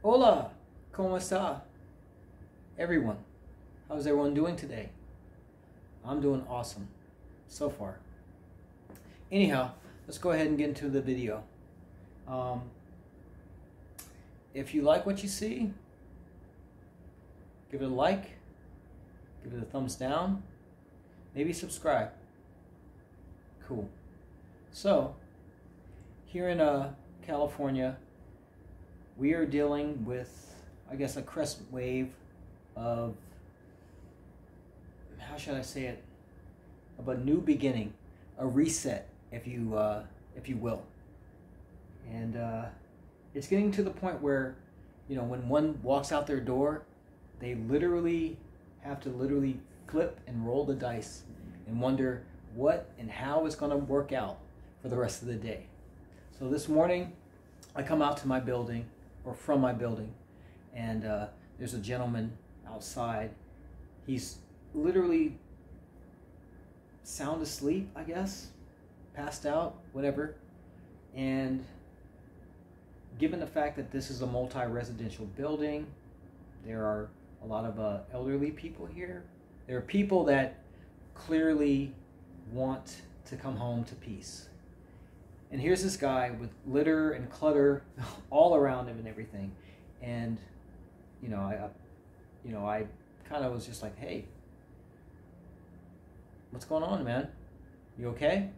Hola, ¿cómo está? Everyone, how's everyone doing today? I'm doing awesome so far. Anyhow, let's go ahead and get into the video. Um, if you like what you see, give it a like, give it a thumbs down, maybe subscribe. Cool. So, here in California, we are dealing with, I guess, a crescent wave of, how should I say it, of a new beginning, a reset, if you will. And it's getting to the point where, when one walks out their door, they literally have to literally flip and roll the dice and wonder what and how it's going to work out for the rest of the day. So this morning, I come out to my building, or from my building, and there's a gentleman outside. He's literally sound asleep, I guess, passed out, whatever. And given the fact that this is a multi-residential building, there are a lot of elderly people here. There are people that clearly want to come home to peace. And here's this guy with litter and clutter all around him and everything. And I kind of was just like, hey, what's going on, man? You okay?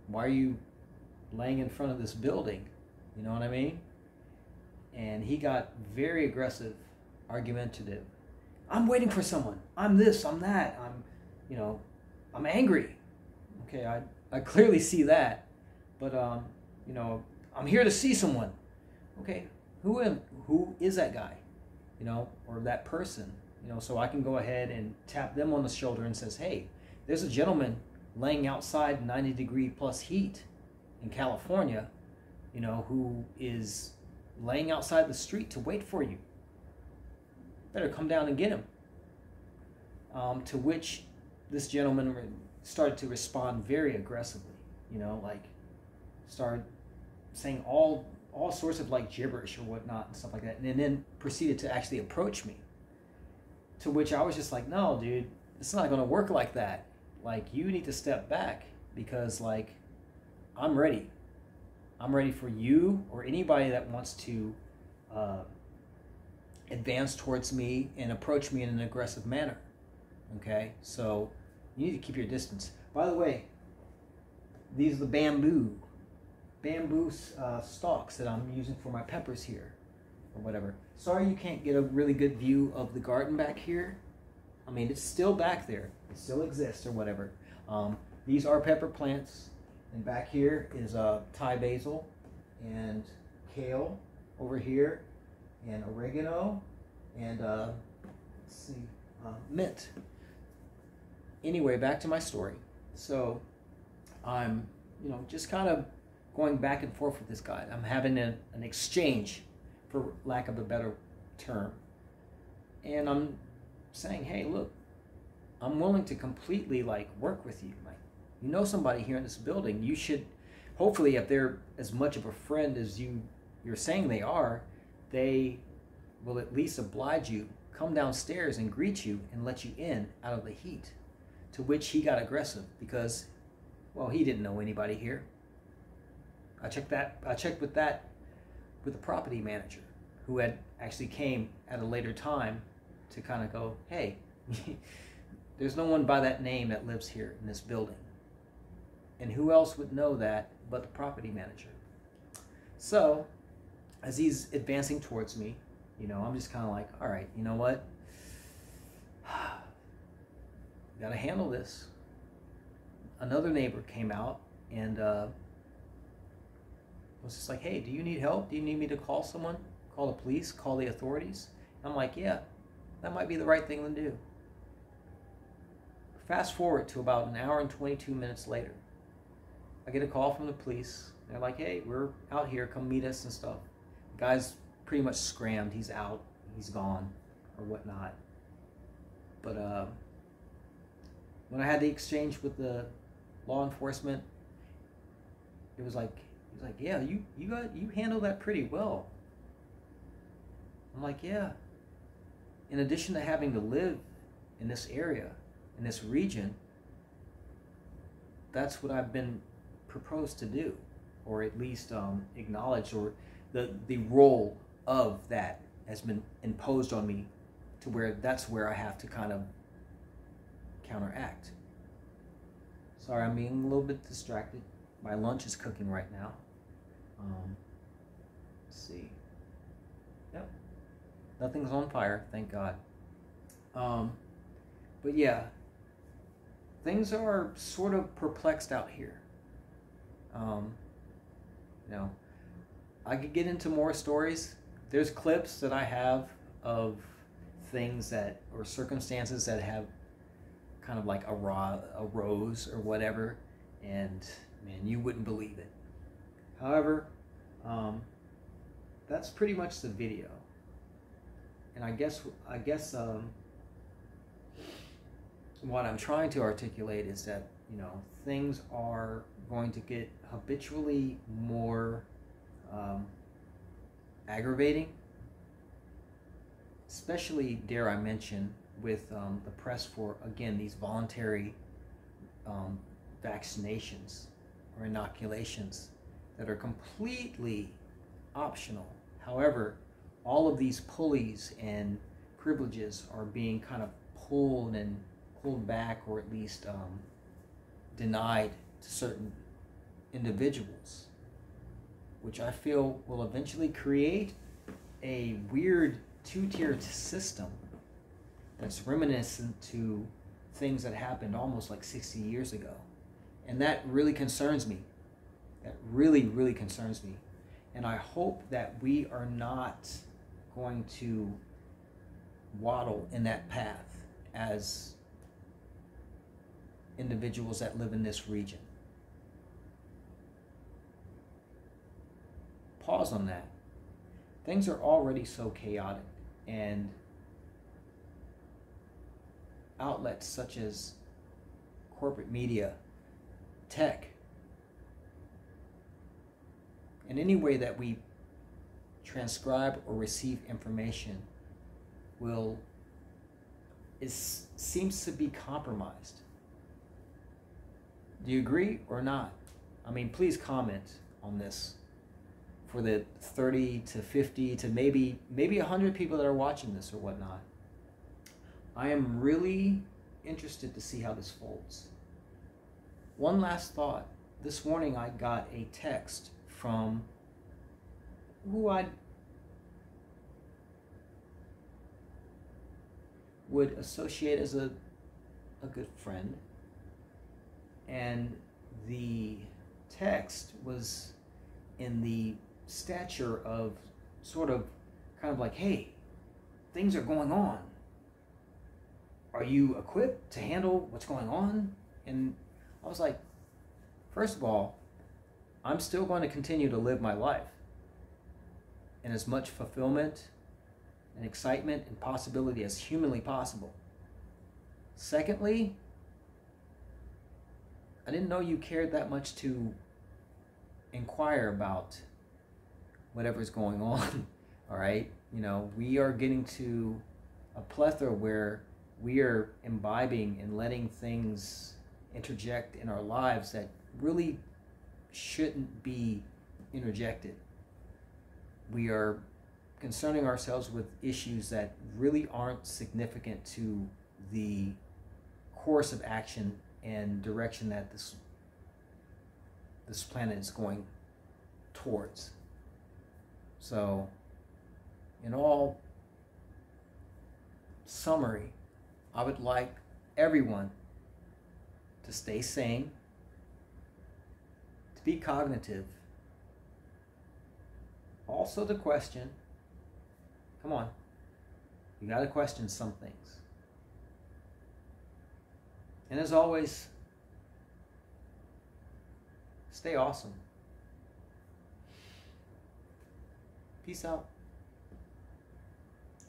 Why are you laying in front of this building? You know what I mean? And he got very aggressive, argumentative. I'm waiting for someone. I'm this, I'm that. I'm angry. Okay, I clearly see that. But, I'm here to see someone. Okay, who is that guy? Or that person? So I can go ahead and tap them on the shoulder and says, hey, there's a gentleman laying outside 90-degree plus heat in California, who is laying outside the street to wait for you. Better come down and get him. To which this gentleman started to respond very aggressively, started saying all sorts of gibberish or whatnot and stuff like that, and then proceeded to actually approach me. To which I was just like, no, dude, it's not going to work like that. You need to step back because, I'm ready. I'm ready for you or anybody that wants to advance towards me and approach me in an aggressive manner. Okay? So you need to keep your distance. By the way, these are the bamboo stalks that I'm using for my peppers here or whatever. Sorry you can't get a really good view of the garden back here. I mean, it's still back there. It still exists or whatever. These are pepper plants. And back here is Thai basil and kale over here and oregano and mint. Anyway, back to my story. So I'm, just kind of going back and forth with this guy. I'm having an exchange, for lack of a better term. And I'm saying, hey, look, I'm willing to completely work with you. Somebody here in this building, you should, hopefully, if they're as much of a friend as you're saying they are, they will at least oblige you, come downstairs and greet you and let you in out of the heat. To which he got aggressive because, well, he didn't know anybody here. I checked with the property manager, who had actually came at a later time to kind of go, hey, there's no one by that name that lives here in this building. And who else would know that but the property manager? So, as he's advancing towards me, I'm just kind of like, all right, you know what? Gotta handle this. Another neighbor came out and was just like, hey, do you need help? Do you need me to call someone? Call the police? Call the authorities? I'm like, yeah, that might be the right thing to do. Fast forward to about an hour and 22 minutes later. I get a call from the police. They're like, hey, we're out here, come meet us and stuff. The guy's pretty much scrammed. He's out, he's gone, or whatnot. But when I had the exchange with the law enforcement, it was like, He's like, yeah, you handle that pretty well. I'm like, yeah. In addition to having to live in this area, in this region, that's what I've been proposed to do, or at least acknowledged, or the role of that has been imposed on me, to where that's where I have to kind of counteract. Sorry, I'm being a little bit distracted. My lunch is cooking right now. Let's see. Yep. Nothing's on fire, thank God. But yeah, things are sort of perplexed out here. You know, I could get into more stories. There's clips that I have of things that, or circumstances that have kind of like arose or whatever, and man, you wouldn't believe it. However, that's pretty much the video. And I guess what I'm trying to articulate is that, you know, things are going to get habitually more aggravating, especially, dare I mention, with the press for, again, these voluntary vaccinations or inoculations that are completely optional. However, all of these pulleys and privileges are being kind of pulled back, or at least denied to certain individuals, which I feel will eventually create a weird two-tiered system that's reminiscent to things that happened almost like 60 years ago. And that really concerns me. That really, really concerns me. And I hope that we are not going to waddle in that path as individuals that live in this region. Pause on that. Things are already so chaotic, and outlets such as corporate media, tech, and any way that we transcribe or receive information seems to be compromised. Do you agree or not? I mean, please comment on this for the 30 to 50 to maybe 100 people that are watching this or whatnot. I am really interested to see how this folds. One last thought. This morning I got a text from who I would associate as a good friend. And the text was in the stature of sort of kind of like, hey, things are going on. Are you equipped to handle what's going on? And I was like, first of all, I'm still going to continue to live my life in as much fulfillment and excitement and possibility as humanly possible. Secondly, I didn't know you cared that much to inquire about whatever's going on. All right, you know, we are getting to a plethora where we are imbibing and letting things interject in our lives that really shouldn't be interjected. We are concerning ourselves with issues that really aren't significant to the course of action and direction that this planet is going towards. So, in all summary, I would like everyone to stay sane, to be cognitive, also to question. Come on, you got to question some things. And as always, stay awesome. Peace out.